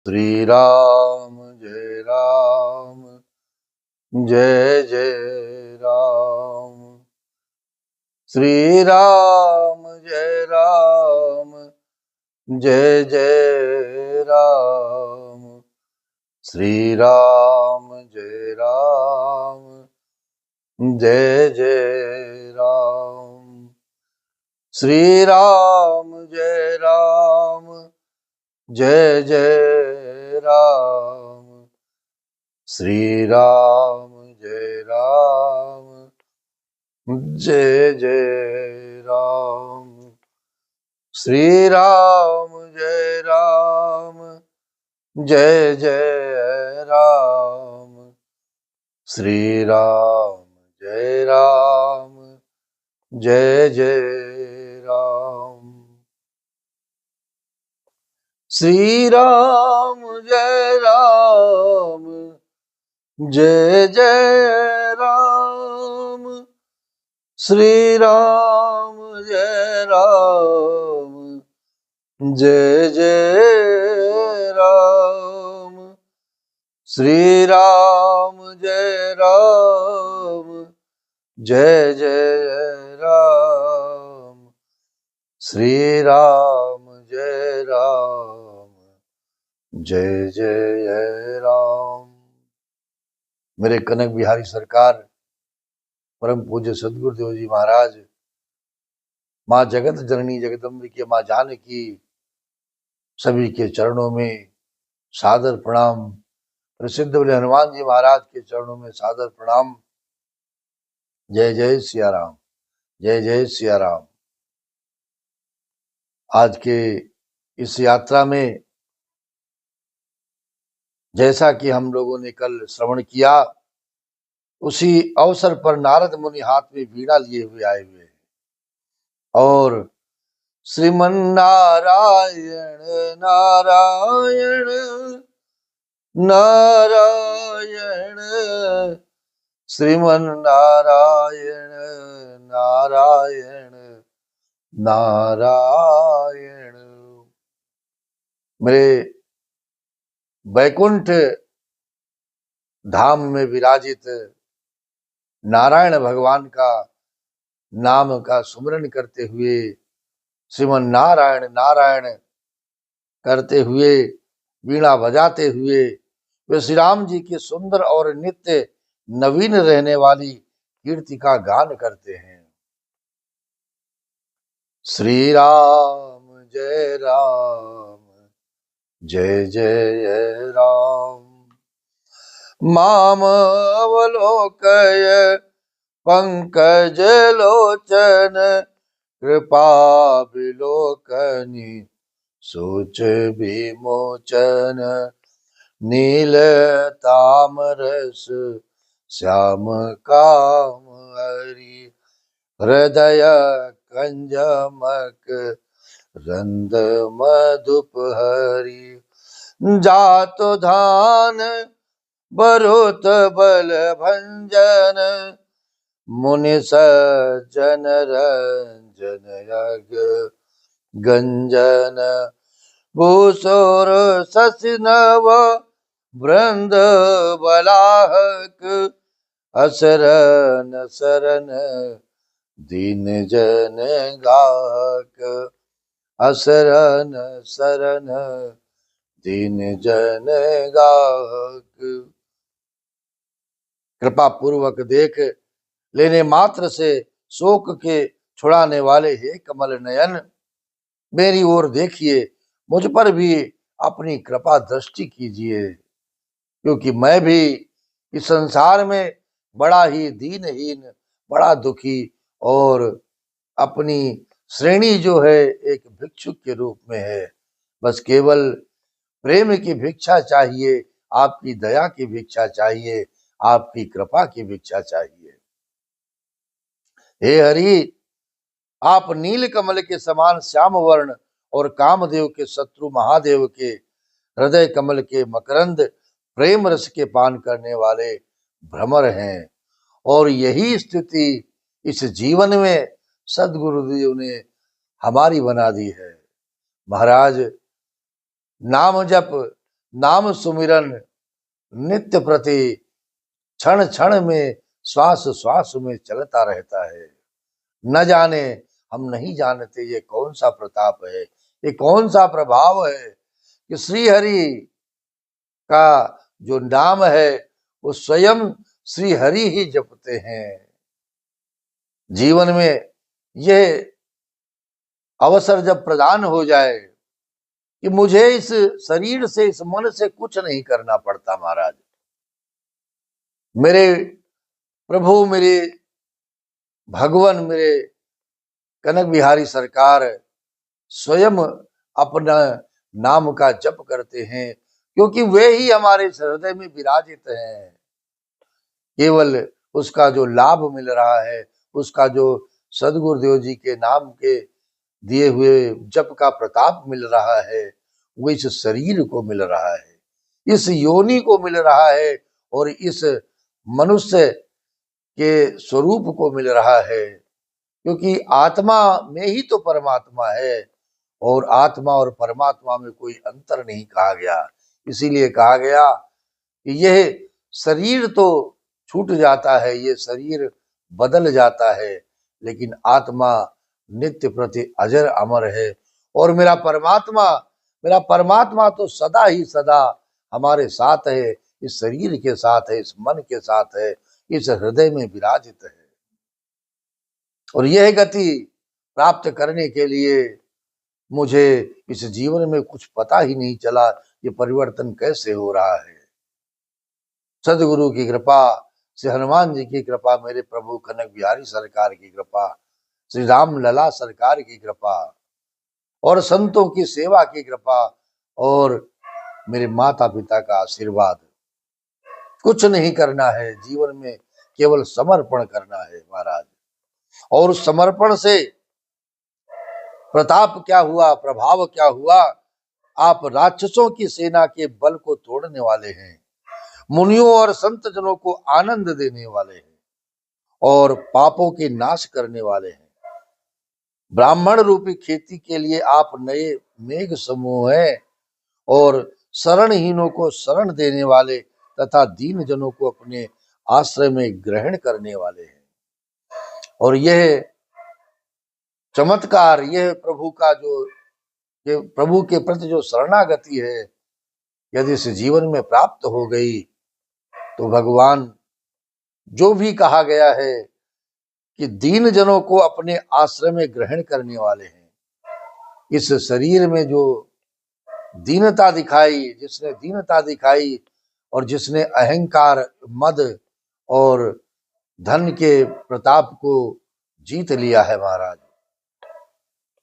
श्री राम जय राम जय जय राम। श्री राम जय राम जय जय राम। श्री राम जय राम जय जय राम। श्री राम जय राम जय जय राम। श्री राम जय राम जय जय राम। श्री राम जय राम जय जय राम। श्री राम जय राम जय जय राम। श्री राम जय राम जय जय राम। श्री राम जय राम जय जय राम। श्री राम जय राम जय जय राम। श्री राम जय राम जय जय राम। मेरे कनक बिहारी सरकार परम पूज्य सदगुरुदेव जी महाराज, माँ जगत जननी जगदम्बिके माँ जानकी, सभी के चरणों में सादर प्रणाम। प्रसिद्ध बोले हनुमान जी महाराज के चरणों में सादर प्रणाम। जय जय सिया राम, जय जय सिया राम। आज के इस यात्रा में जैसा कि हम लोगों ने कल श्रवण किया, उसी अवसर पर नारद मुनि हाथ में वीणा लिए हुए आए हुए हैं और श्रीमन नारायण नारायण नारायण, श्रीमन नारायण नारायण नारायण। मेरे वैकुंठ धाम में विराजित नारायण भगवान का नाम का सुमरन करते हुए, श्रीमन नारायण नारायण करते हुए, वीणा बजाते हुए वे श्री राम जी की सुंदर और नित्य नवीन रहने वाली कीर्ति का गान करते हैं। श्री राम जय राम जय जय राम। माम अवलोकय पंकज लोचन, कृपा विलोकनी सोच विमोचन। नील तामरस श्याम काम हरि, हृदय कंजमक रंद मधुप हरि। जातो धान बरोत बल भंजन, मुनि सज्जन रंजन यग गंजन। भूसोर शशि नव वृंद बलाहक, असरन सरन दीन जन गाहक। असरन सरन दीन जन गाहक। कृपा पूर्वक देख लेने मात्र से शोक के छुड़ाने वाले हे कमल नयन, मेरी ओर देखिए, मुझ पर भी अपनी कृपा दृष्टि कीजिए, क्योंकि मैं भी इस संसार में बड़ा ही दीनहीन, बड़ा दुखी और अपनी श्रेणी जो है एक भिक्षुक के रूप में है। बस केवल प्रेम की भिक्षा चाहिए, आपकी दया की भिक्षा चाहिए, आपकी कृपा की भिक्षा चाहिए। हे हरि, आप नील कमल के समान श्याम वर्ण और कामदेव के शत्रु महादेव के हृदय कमल के मकरंद प्रेम रस के पान करने वाले भ्रमर हैं। और यही स्थिति इस जीवन में सदगुरुदेव ने हमारी बना दी है। महाराज, नाम जप नाम सुमिरन नित्य प्रति क्षण क्षण में श्वास श्वास में चलता रहता है। न जाने, हम नहीं जानते ये कौन सा प्रताप है, ये कौन सा प्रभाव है कि श्री हरि का जो नाम है वो स्वयं श्री हरि ही जपते हैं। जीवन में यह अवसर जब प्रदान हो जाए कि मुझे इस शरीर से, इस मन से कुछ नहीं करना पड़ता महाराज, मेरे प्रभु, मेरे भगवान, मेरे कनक बिहारी सरकार स्वयं अपना नाम का जप करते हैं, क्योंकि वे ही हमारे हृदय में विराजित हैं। केवल उसका जो लाभ मिल रहा है, उसका जो सदगुरुदेव जी के नाम के दिए हुए जप का प्रताप मिल रहा है, वो इस शरीर को मिल रहा है, इस योनि को मिल रहा है और इस मनुष्य के स्वरूप को मिल रहा है। क्योंकि आत्मा में ही तो परमात्मा है और आत्मा और परमात्मा में कोई अंतर नहीं कहा गया। इसीलिए कहा गया कि यह शरीर तो छूट जाता है, ये शरीर बदल जाता है, लेकिन आत्मा नित्य प्रति अजर अमर है। और मेरा परमात्मा तो सदा ही सदा हमारे साथ है, इस शरीर के साथ है, इस मन के साथ है, इस हृदय में विराजित है। और यह गति प्राप्त करने के लिए मुझे इस जीवन में कुछ पता ही नहीं चला ये परिवर्तन कैसे हो रहा है। सदगुरु की कृपा, श्री हनुमान जी की कृपा, मेरे प्रभु कनक बिहारी सरकार की कृपा, श्री राम लला सरकार की कृपा और संतों की सेवा की कृपा और मेरे माता पिता का आशीर्वाद। कुछ नहीं करना है जीवन में, केवल समर्पण करना है महाराज। और उस समर्पण से प्रताप क्या हुआ, प्रभाव क्या हुआ? आप राक्षसों की सेना के बल को तोड़ने वाले हैं, मुनियों और संत जनों को आनंद देने वाले हैं और पापों के नाश करने वाले हैं। ब्राह्मण रूपी खेती के लिए आप नए मेघ समूह हैं और शरणहीनों को शरण देने वाले तथा दीन जनों को अपने आश्रय में ग्रहण करने वाले हैं। और यह चमत्कार, यह प्रभु का जो, ये प्रभु के प्रति जो शरणागति है, यदि इस जीवन में प्राप्त हो गई तो भगवान जो भी कहा गया है कि दीन जनों को अपने आश्रय में ग्रहण करने वाले हैं, इस शरीर में जो दीनता दिखाई, जिसने दीनता दिखाई और जिसने अहंकार, मद और धन के प्रताप को जीत लिया है महाराज,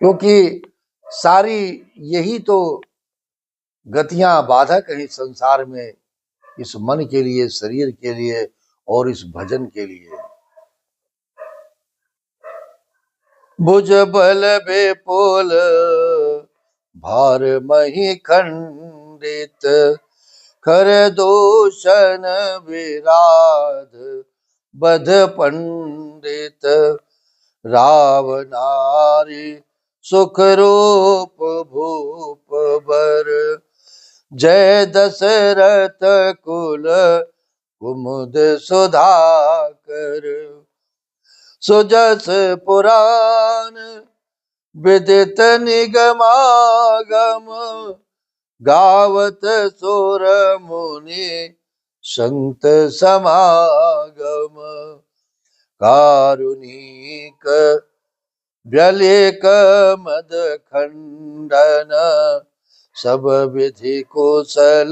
क्योंकि सारी यही तो गतियां, बाधक है संसार में, इस मन के लिए, शरीर के लिए और इस भजन के लिए। भुज बल बेपोल भार मही खंडित, कर दूषण विराध बध पंडित, रावनारी सुख रूप भूप बर, जय दशरथ कुल कुमुद सुधाकर, सुजस पुराण विदित निगमागम, गावत सुर मुनि संत समागम, कारुणिक व्यलेक मद खंडन, सब विधि कौशल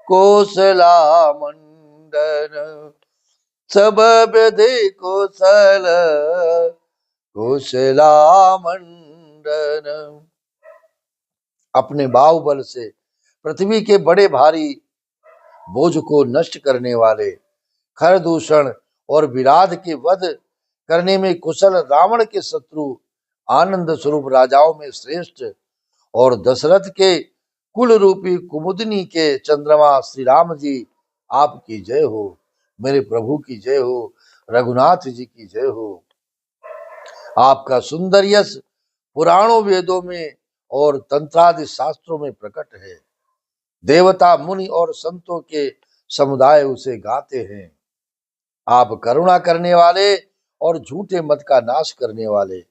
कौशला मंडन, सब विधि कौशल कौशला मंडन। अपने बाहुबल से पृथ्वी के बड़े भारी बोझ को नष्ट करने वाले, खर दूषण और विराध के वध करने में कुशल रावण के शत्रु, आनंद स्वरूप राजाओं में श्रेष्ठ और दशरथ के कुल रूपी कुमुदनी के चंद्रमा श्री राम जी, आपकी जय हो। मेरे प्रभु की जय हो, रघुनाथ जी की जय हो। आपका सुंदर यश पुराणों, वेदों में और तंत्रादि शास्त्रों में प्रकट है। देवता मुनि और संतों के समुदाय उसे गाते हैं। आप करुणा करने वाले और झूठे मत का नाश करने वाले,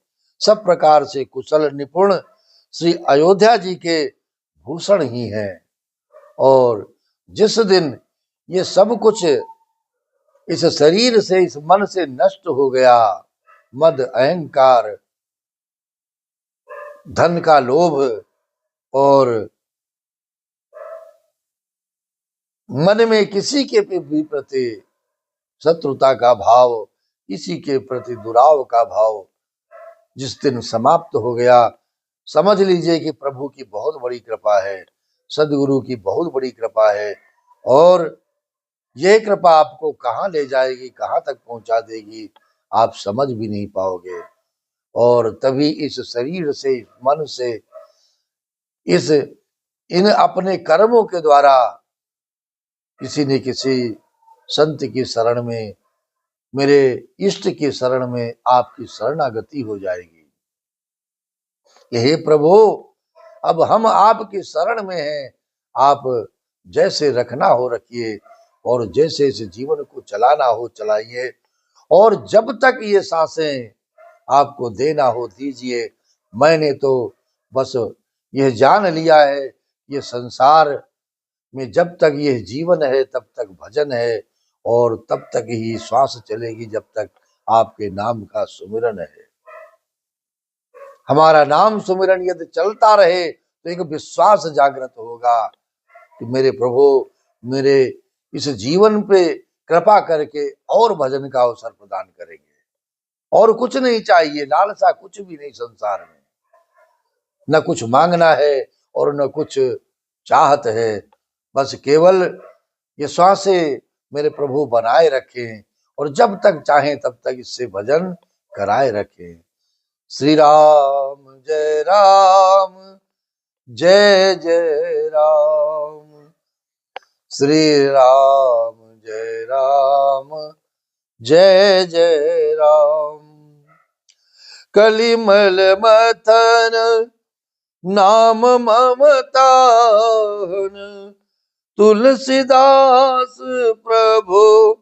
सब प्रकार से कुशल निपुण श्री अयोध्या जी के भूषण ही हैं। और जिस दिन ये सब कुछ इस शरीर से, इस मन से नष्ट हो गया, मद, अहंकार, धन का लोभ और मन में किसी के भी प्रति शत्रुता का भाव, किसी के प्रति दुराव का भाव जिस दिन समाप्त हो गया, समझ लीजिए कि प्रभु की बहुत बड़ी कृपा है, सदगुरु की बहुत बड़ी कृपा है। और यह कृपा आपको कहाँ ले जाएगी, कहाँ तक पहुंचा देगी, आप समझ भी नहीं पाओगे। और तभी इस शरीर से, मन से, इन अपने कर्मों के द्वारा किसी न किसी संत की शरण में, मेरे इष्ट की शरण में आपकी शरणागति हो जाएगी। हे प्रभु, अब हम आपकी शरण में हैं, आप जैसे रखना हो रखिए और जैसे इस जीवन को चलाना हो चलाइए। और जब तक ये सांसें आपको देना हो दीजिए। मैंने तो बस यह जान लिया है, ये संसार में जब तक यह जीवन है तब तक भजन है, और तब तक ही श्वास चलेगी जब तक आपके नाम का सुमिरन है। हमारा नाम सुमिरन यदि चलता रहे तो एक विश्वास जागृत होगा कि मेरे प्रभु मेरे इस जीवन पे कृपा करके और भजन का अवसर प्रदान करेंगे। और कुछ नहीं चाहिए, लालसा कुछ भी नहीं संसार में, न कुछ मांगना है और न कुछ चाहत है। बस केवल ये श्वासें मेरे प्रभु बनाए रखें और जब तक चाहें तब तक इससे भजन कराए रखें। श्री राम जय राम, जय जय राम। श्री राम जय राम, जय जय राम। कलिमल मथन नाम ममतान, तुलसीदास प्रभु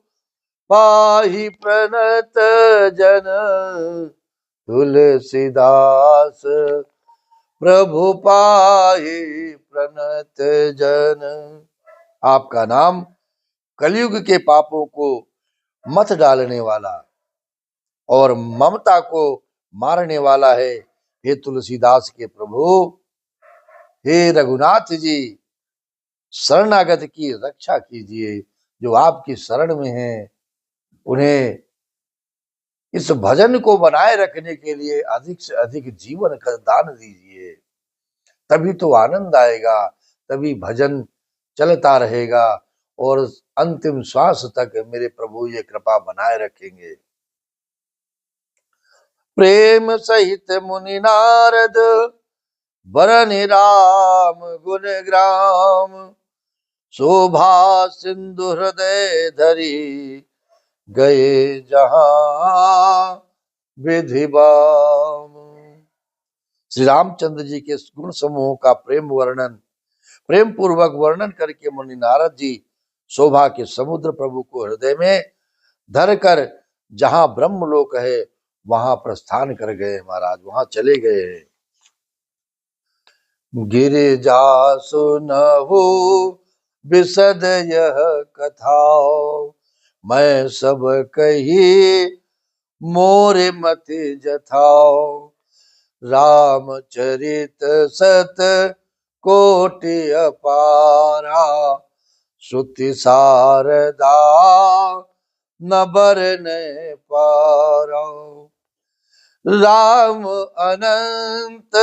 पाहि प्रणत जन। तुलसीदास प्रभु पाहि प्रणत जन। आपका नाम कलयुग के पापों को मत डालने वाला और ममता को मारने वाला है। हे तुलसीदास के प्रभु, हे रघुनाथ जी, शरणागत की रक्षा कीजिए। जो आपकी शरण में हैं उन्हें इस भजन को बनाए रखने के लिए अधिक से अधिक जीवन का दान दीजिए। तभी तो आनंद आएगा, तभी भजन चलता रहेगा और अंतिम श्वास तक मेरे प्रभु ये कृपा बनाए रखेंगे। प्रेम सहित मुनि नारद बरनि राम गुण ग्राम। शोभा सिंधु हृदय धरी गए जहां विधि बाम। श्री रामचंद्र जी के गुण समूह का प्रेम पूर्वक वर्णन करके मुनि नारद जी शोभा के समुद्र प्रभु को हृदय में धरकर जहां ब्रह्मलोक है वहां प्रस्थान कर गए महाराज, वहां चले गए। गिरिजा सुनहु विशद यह कथा, मैं सब कही मोरे मति जथाओ। रामचरित सत कोटि अपारा, श्रुति शारदा न बरने पारा। राम अनंत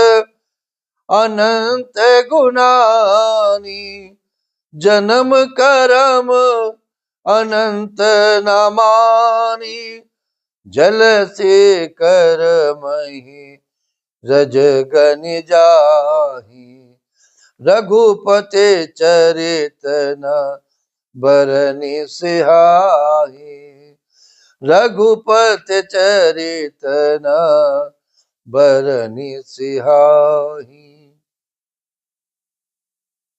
अनंत गुणानी, जन्म करम अनंत न मानी। जल से करमहि रज गन जाहि, रघुपति चरित न बरनि सिहाहि। रघुपति चरित न बरनि सिहाहि।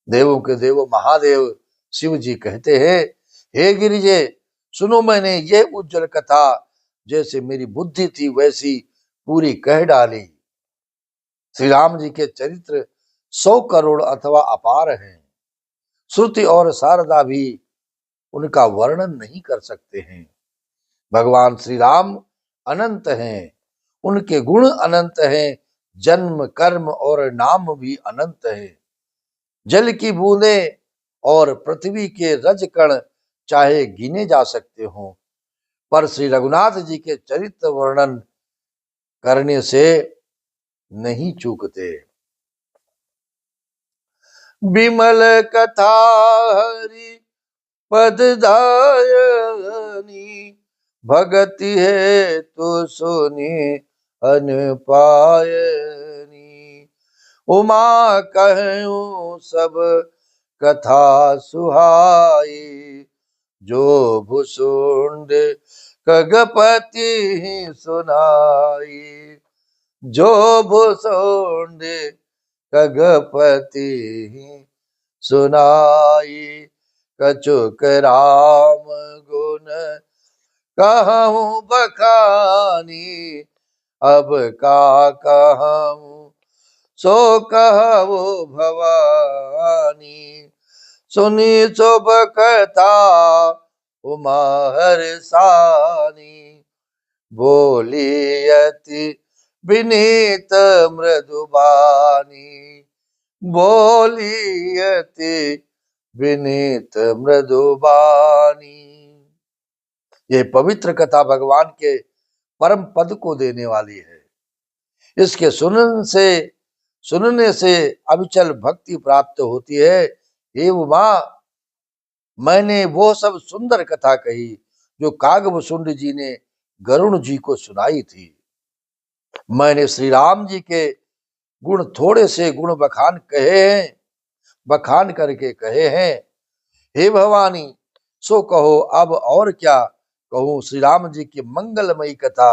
देवों के देव महादेव शिव जी कहते हैं, हे गिरिजे सुनो, मैंने ये उज्जवल कथा जैसे मेरी बुद्धि थी वैसी पूरी कह डाली। श्री राम जी के चरित्र 100 करोड़ अथवा अपार हैं। श्रुति और शारदा भी उनका वर्णन नहीं कर सकते हैं। भगवान श्री राम अनंत हैं, उनके गुण अनंत हैं, जन्म कर्म और नाम भी अनंत है। जल की बूंदें और पृथ्वी के रज कण चाहे गिने जा सकते हो, पर श्री रघुनाथ जी के चरित्र वर्णन करने से नहीं चूकते। विमल कथा हरि पददायनी, भगति है तो सुनी अन पायनी। उमा कहूं सब कथा सुहाई, जो भुसुंड खगपति सुनाई। जो भुसुंड खगपति सुनाई, कछुक राम गुण कहूं बखानी। अब का कहूं सो कहू भवानी। सुनी शुभ कथा उमा हर्षानी, बोली अति विनीत मृदुबानी। बोली अति विनीत मृदुबानी। ये पवित्र कथा भगवान के परम पद को देने वाली है। इसके सुनने से अविचल भक्ति प्राप्त होती है। हे उमा, मैंने वो सब सुंदर कथा कही जो कागभूषुंड जी ने गरुण जी को सुनाई थी। मैंने श्री राम जी के गुण थोड़े से गुण बखान करके कहे हैं। हे भवानी, सो कहो अब और क्या कहूं। श्री राम जी की मंगलमयी कथा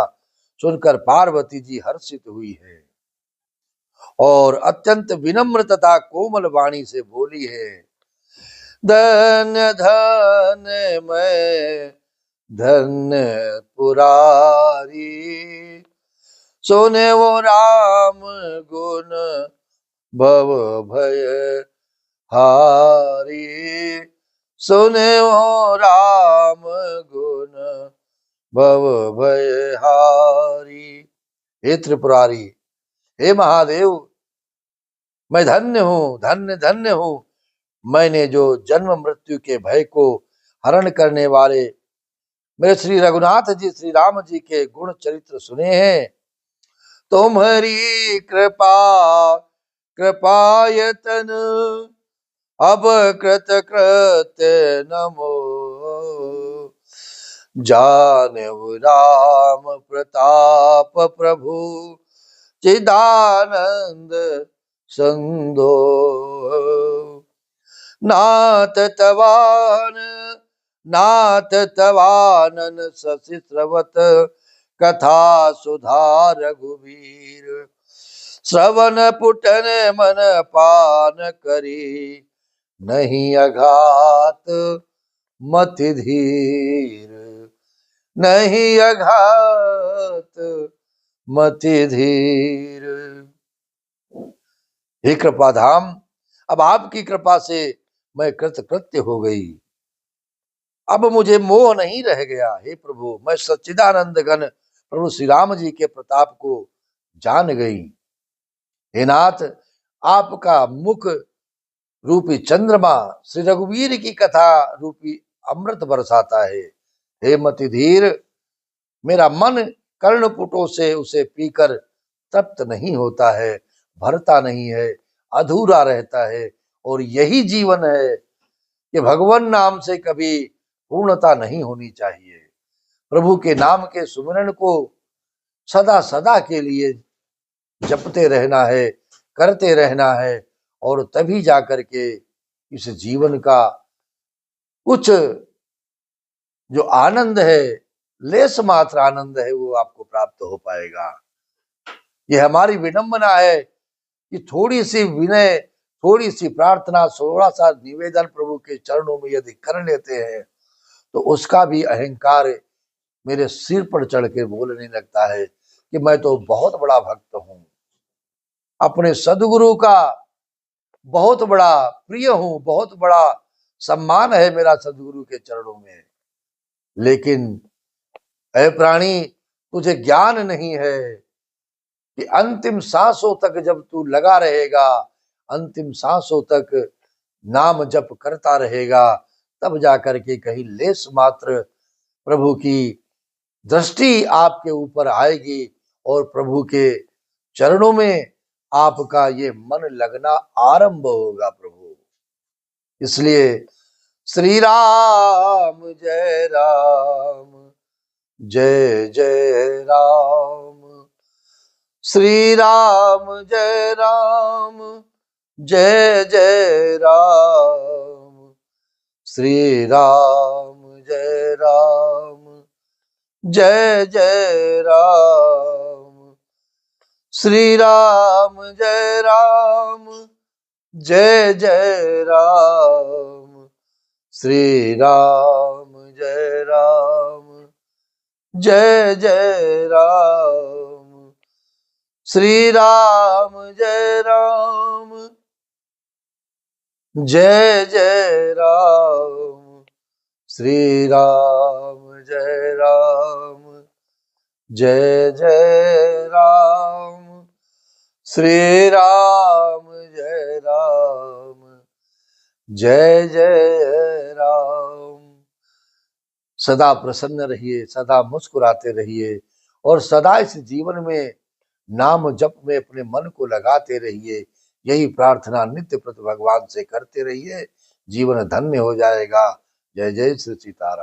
सुनकर पार्वती जी हर्षित हुई है और अत्यंत विनम्र तथा कोमल वाणी से बोली है। धन्य धन्य मैं धन्य पुरारी, सोने वो राम गुण भव भय हारी। सुने वो राम गुण भव भय हारी। हे त्रिपुरारी, हे महादेव, मैं धन्य हूँ, धन्य धन्य हूँ। मैंने जो जन्म मृत्यु के भय को हरण करने वाले मेरे श्री रघुनाथ जी श्री राम जी के गुण चरित्र सुने हैं। तुम्हारी कृपायतन अब कृत कृत्य नमो। जानव राम प्रताप प्रभु चिदानंद संदो। नाथ तवानन शशि स्रवत कथा सुधा रघुवीर। श्रवण पुटन मन पान करी, नहीं अघात मति धीर। नहीं अघात मति धीर। हे कृपाधाम, अब आपकी कृपा से मैं कृतकृत्य हो गई। अब मुझे मोह नहीं रह गया। हे प्रभु, मैं सच्चिदानंद घन प्रभु श्री राम जी के प्रताप को जान गई। हे नाथ, आपका मुख रूपी चंद्रमा श्री रघुवीर की कथा रूपी अमृत बरसाता है। हे मति धीर, मेरा मन कर्णपुटों से उसे पीकर तृप्त नहीं होता है, भरता नहीं है, अधूरा रहता है। और यही जीवन है कि भगवान नाम से कभी पूर्णता नहीं होनी चाहिए। प्रभु के नाम के सुमिरन को सदा सदा के लिए जपते रहना है, करते रहना है, और तभी जाकर के इस जीवन का कुछ जो आनंद है, लेस मात्र आनंद है, वो आपको प्राप्त हो पाएगा। ये हमारी विडंबना है कि थोड़ी सी विनय, थोड़ी सी प्रार्थना, थोड़ा सा निवेदन प्रभु के चरणों में यदि कर लेते हैं तो उसका भी अहंकार मेरे सिर पर चढ़ के बोलने लगता है कि मैं तो बहुत बड़ा भक्त हूं, अपने सदगुरु का बहुत बड़ा प्रिय हूं, बहुत बड़ा सम्मान है मेरा सदगुरु के चरणों में। लेकिन ऐ प्राणी, तुझे ज्ञान नहीं है कि अंतिम सांसों तक जब तू लगा रहेगा, अंतिम सांसों तक नाम जप करता रहेगा, तब जाकर के कहीं लेस मात्र प्रभु की दृष्टि आपके ऊपर आएगी और प्रभु के चरणों में आपका ये मन लगना आरंभ होगा प्रभु। इसलिए श्री राम जय राम, जय जय राम, श्री राम जय राम, जय जय राम, श्री राम जय राम, जय जय राम, श्री राम जय राम, जय जय राम, श्री राम जय राम, जय जय राम, श्री राम जय राम, जय जय राम, श्री राम जय राम, जय जय राम, श्री राम जय राम, जय जय राम। सदा प्रसन्न रहिए, सदा मुस्कुराते रहिए और सदा इस जीवन में नाम जप में अपने मन को लगाते रहिए। यही प्रार्थना नित्य प्रति भगवान से करते रहिए, जीवन धन्य हो जाएगा। जय जय श्री सीताराम।